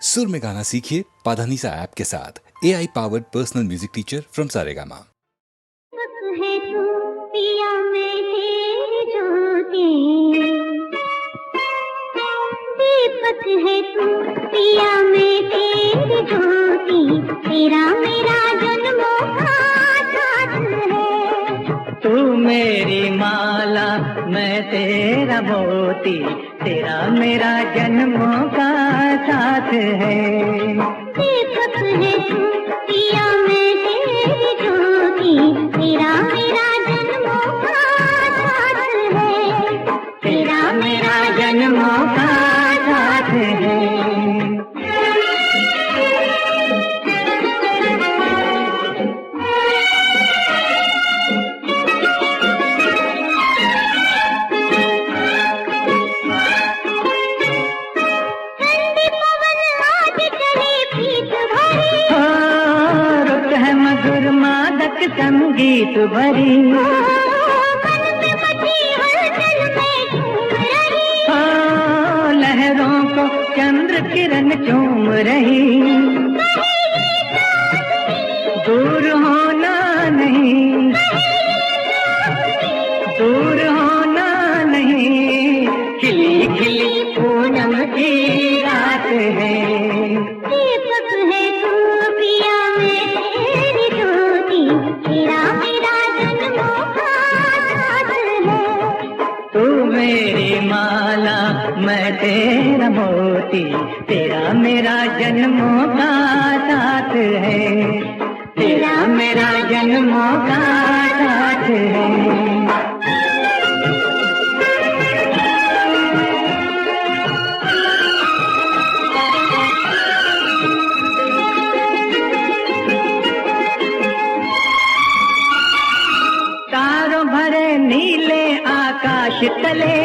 सुर में गाना सीखिए पाधानीसा ऐप के साथ। AI powered personal music teacher from Saregama. है तू पिया मैं तेरी ज्योति, दीपक है तू पिया मैं तेरी ज्योति, तेरा मेरा जन्मों का साथ है। तू मेरी माला मैं तेरा मोती, तेरा मेरा जन्मों का साथ है। दीपक है तू पिया मैं तेरी ज्योति, तेरा मेरा जन्मों का साथ है। तेरा मेरा जन्मों का साथ है। संगीत भरी मन में मची हलचल में झूम रही, लहरों को चंद्र किरण चूम रही। दूर होना नहीं, दूर होना नहीं, खिली खिली पूनम की रात है। दीपक है तू पिया मैं तेरी ज्योति, तेरा मेरा जन्मों का साथ है। तू मेरी माला मैं तेरा मोती, तेरा मेरा जन्मों का साथ है। तेरा मेरा जन्मों का साथ है। तारों भरे नीले आकाश तले,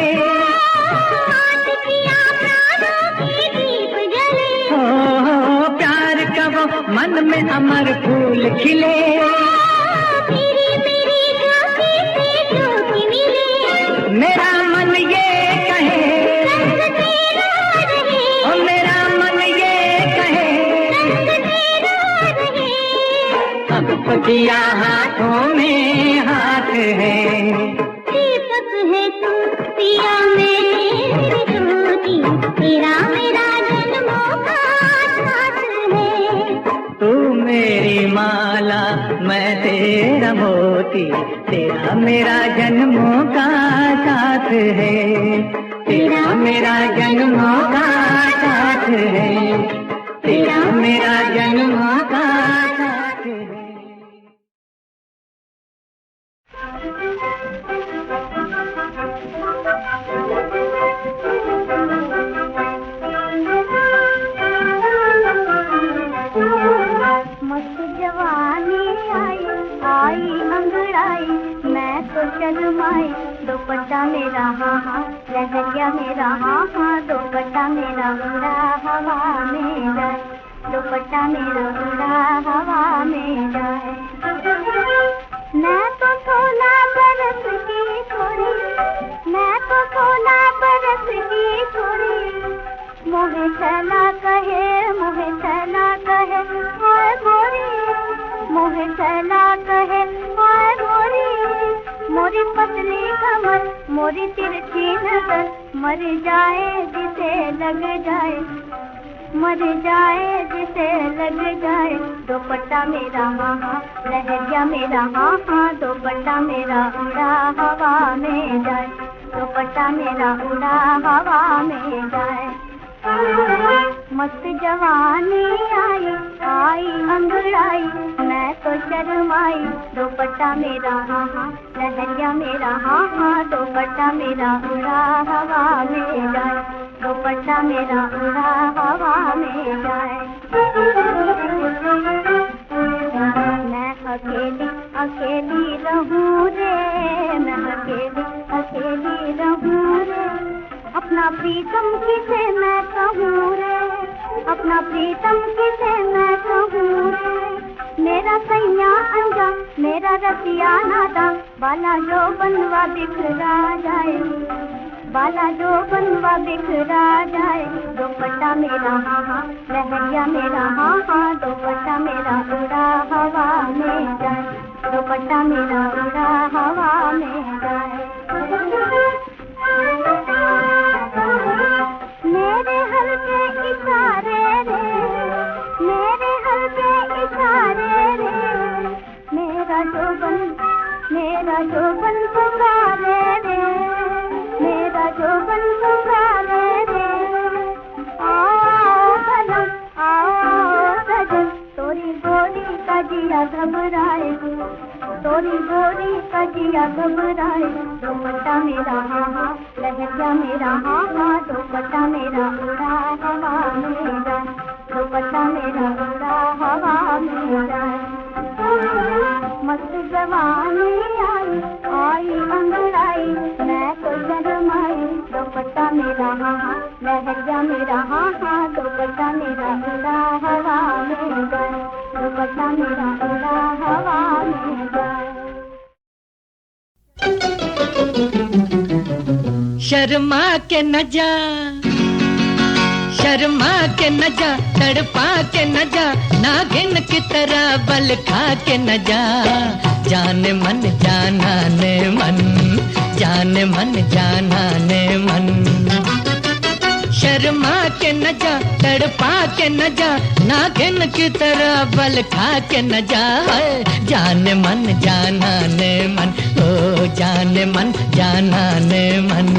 प्यार का वो मन में अमर फूल खिले। मेरा मन ये कहे, ओ मेरा मन ये कहे, अब पतिया हाथों में हाथ है। दीपक है तू पिया मैं तेरी ज्योति, तेरा मेरा जन्मों का साथ है। तू मेरी माला मैं तेरा मोती, तेरा मेरा जन्मों का साथ है। तेरा मेरा जन्मों का साथ है। तेरा मेरा जन्मों का साथ है। मस्त जवानी आई आई अंगड़ाई, मैं तो शर्माई, दुपट्टा मेरा हाँ हाँ, लहरिया मेरा हाँ हाँ, दुपट्टा मेरा उड़ा हवा में जाए, दुपट्टा मेरा उड़ा हवा में जाए। मैं तो 16 बरस की छोरी, मैं तो 16 बरस की छोरी, मोहे छैला कहे, मोहे छैला कहे हाय गोरी, मोहे छैला कहे हाय गोरी। मोरी पतली कमर, मोरी तिरछी नजर, मर जाए जिसे लग जाए, मर जाए जिसे लग जाए। दुपट्टा मेरा हाँ हाँ, लहरिया मेरा हाँ हाँ, दुपट्टा मेरा उड़ा हवा में जाए, दुपट्टा मेरा उड़ा हवा में जाए। मस्त जवानी आई आई अंगड़ाई, मैं तो शर्माई, दुपट्टा मेरा हाँ हाँ, लहरिया मेरा हाँ हाँ, दुपट्टा मेरा उड़ा हवा में जाए, दुपट्टा मेरा उड़ा हवा में जाए। मैं अकेली अकेली रहूं रे, मैं अकेली अकेली रहूं रे, अपना प्रीतम किसे मैं कहूँ रे, अपना प्रीतम किसे मैं कहूँ रे। मेरा सैया अंजा, मेरा रतिया नादा, बाला जो बनवा बिखरा जाए, वाला जो बनवा बिखरा जाए, दुपट्टा मेरा हाँ हाँ लहरिया मेरा हाँ हाँ, दुपट्टा मेरा उड़ा हवा में जाए, दुपट्टा मेरा उड़ा हवा में जाए। मेरे हल्के इशारे रे, मेरे हल्के इशारे रे, मेरा जोबन पुकारे रे, मेरा जोबन पुकारे रे। आओ सनम आओ सजन, तोरी गोरी का जिया घबराए, तोरी गोरी का जिया घबराए, दुपट्टा मेरा हाँ हाँ लहरिया मेरा हाँ हाँ, दुपट्टा मेरा उड़ा हवा में जाए, दुपट्टा मेरा उड़ा हवा में जाए। मस्त जवानी आई आई अंगड़ाई, मैं तो शर्माई, दुपट्टा मेरा हाँ हाँ लहरिया मेरा हाँ हाँ, दुपट्टा मेरा उड़ा हवा में जाए, दुपट्टा मेरा उड़ा हवा में जाए। शर्मा के न जा, शर्मा के न जा, तड़पा के न जा, नागिन की तरह बल खा के न जा, जान मन जाना ने मन, जान मन जाना ने मन। शर्मा के न जा, तड़पा के न जा, नागिन की तरह बल खा के न जा, जान मन जाना ने मन, ओ जान मन जाना ने मन।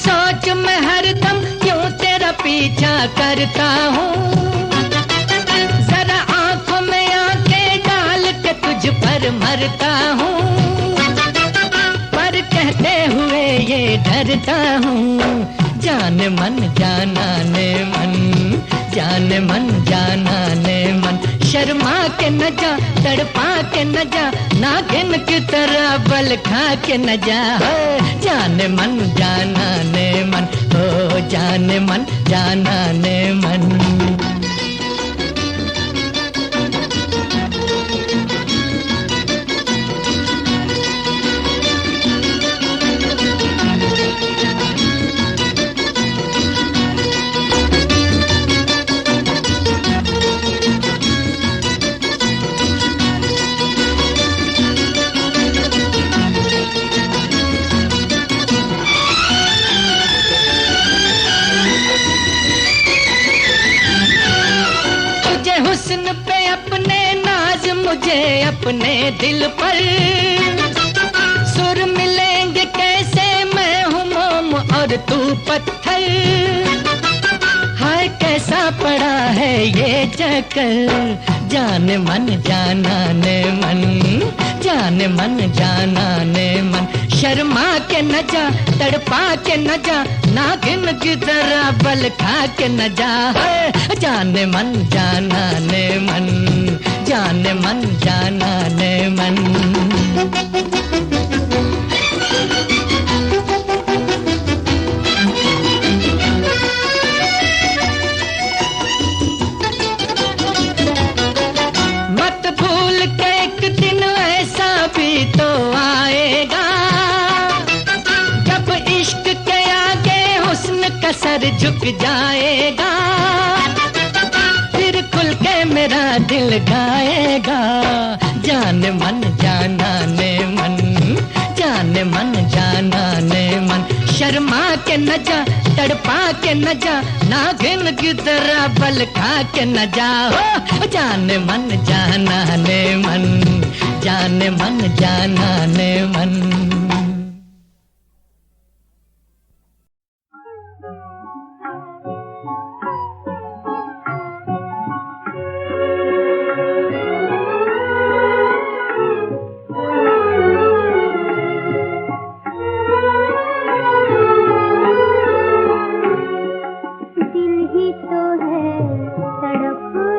सोच मैं हरदम क्यों तेरा पीछा करता हूँ, जरा आंखों में आंखें डाल के तुझ पर मरता हूँ, पर कहते हुए ये डरता हूँ, जान मन जाना ने मन, जान मन जाना ने मन। शर्मा के न जा, तड़पा के न जा, नागिन की तरह बल खा के न जा, जान मन जाना ने मन, ओ जान मन जाना ने मन। हुस्न पे अपने नाज, मुझे अपने दिल पर सुर मिलेंगे कैसे, मैं हूँ मोम और तू पत्थर, हाय कैसा पड़ा है ये चक्कर, जान मन जाना ने मन, जान मन जाना ने मन। शर्मा के न जा, तड़पा के न जा, नागिन की तरह बल खा के न जा, जान मन जाना ने मन, जान मन जाना ने मन। मत भूल के एक दिन ऐसा भी तो आएगा, जब इश्क के आगे हुस्न का सर झुक जाएगा, फिर खुल के मेरा दिल गाएगा, जान मन जाना ने मन, जान मन जाना ने मन। शर्मा के न जा, तड़पा के न जा, नागिन की तरह बल खा के न जा, जान मन जाना ने मन, जान मन जाना ने मन। दिल ही तो है तड़प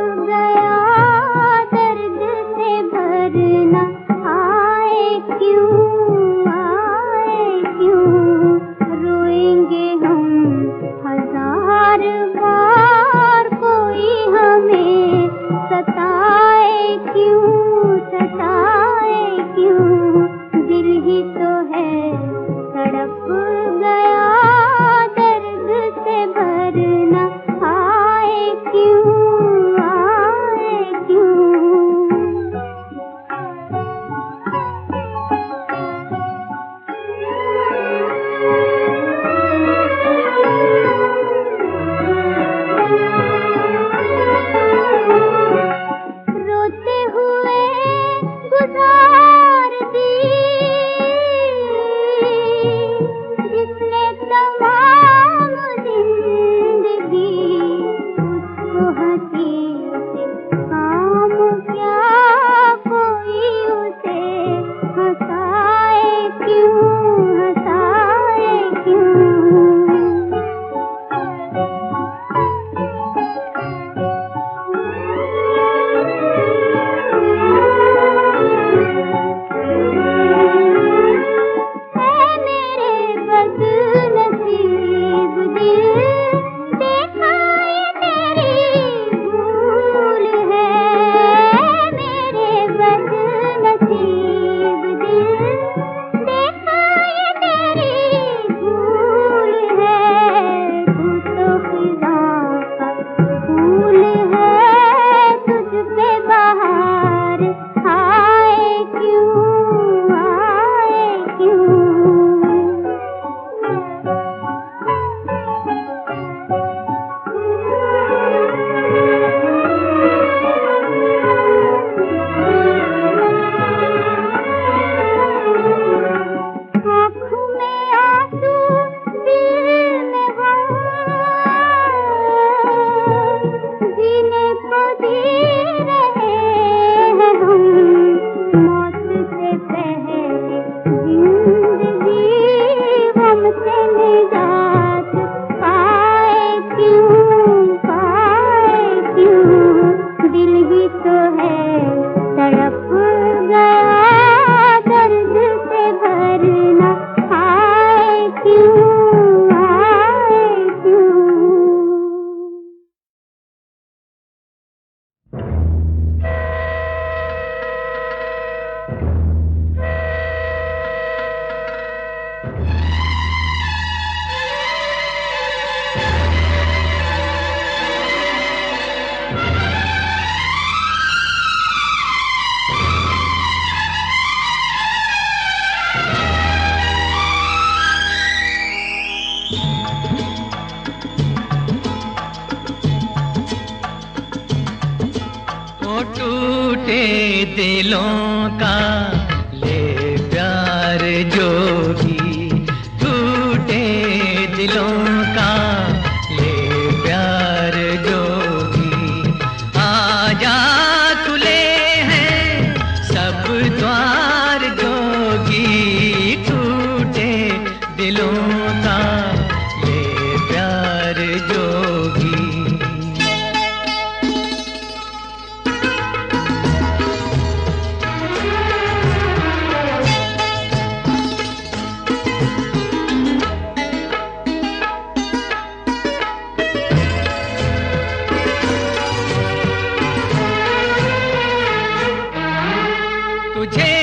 दिलों का ले प्यार जोगी, टूटे दिलों का ले प्यार जोगी। आजा खुले हैं सब द्वार जोगी, टूटे दिलों का ले प्यार जोगी। तुझे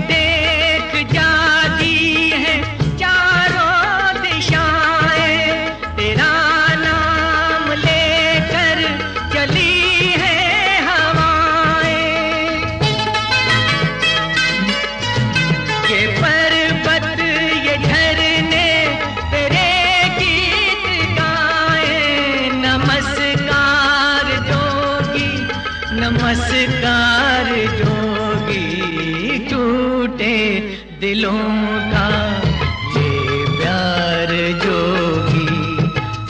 देख जागी है चारों दिशाएं, तेरा नाम लेकर चली है हवाएं। ये पर्वत ये झरने तेरे गीत गाए, नमस्कार जोगी नमस्कार जोगी, टूटे दिलों का ये प्यार जोगी।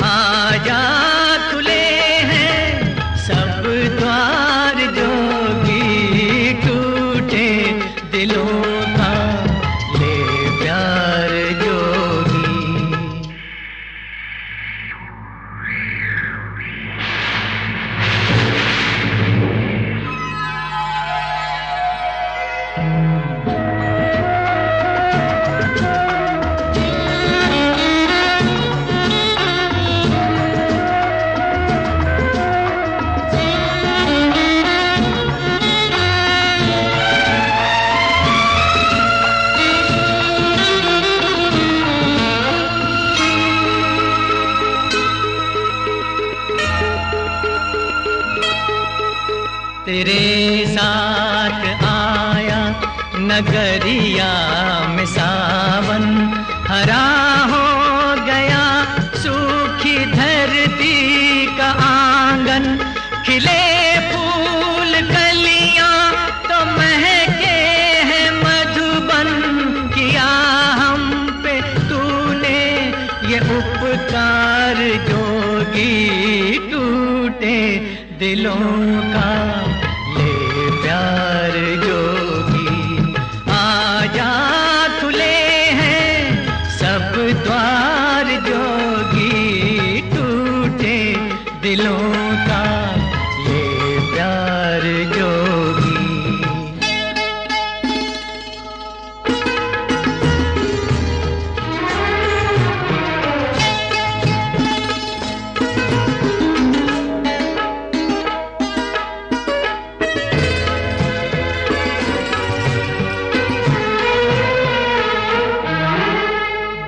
आजा खुले हैं सब द्वार जोगी, टूटे दिलों का ये प्यार जोगी। तेरे साथ आया नगरिया में सावन, हरा हो गया सूखी धरती का आंगन। खिले फूल कलियां तो महके हैं मधुबन, किया हम पे तूने ये उपकार जोगी, टूटे दिलों का ले प्यार जोगी। आजा खुले हैं सब द्वार जोगी, टूटे दिलों का ये प्यार जोगी।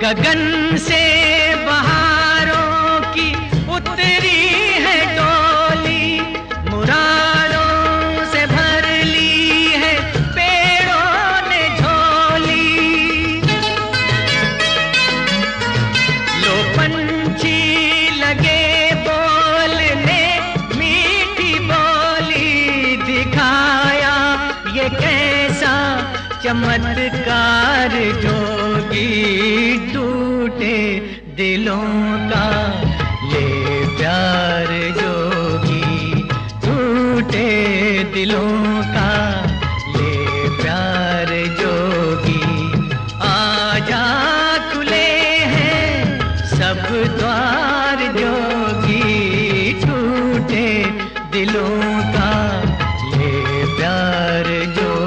गगन से बहारों की उतरी है डोली, मुरादों से भर ली है पेड़ों ने झोली। लो पंछी लगे बोलने मीठी बोली, दिखाया ये कैसा चमत्कार जोगी, टूटे दिलों का ये प्यार जोगी, टूटे दिलों का ये प्यार जोगी। आजा खुले हैं सब द्वार जोगी, टूटे दिलों का ये प्यार जोगी।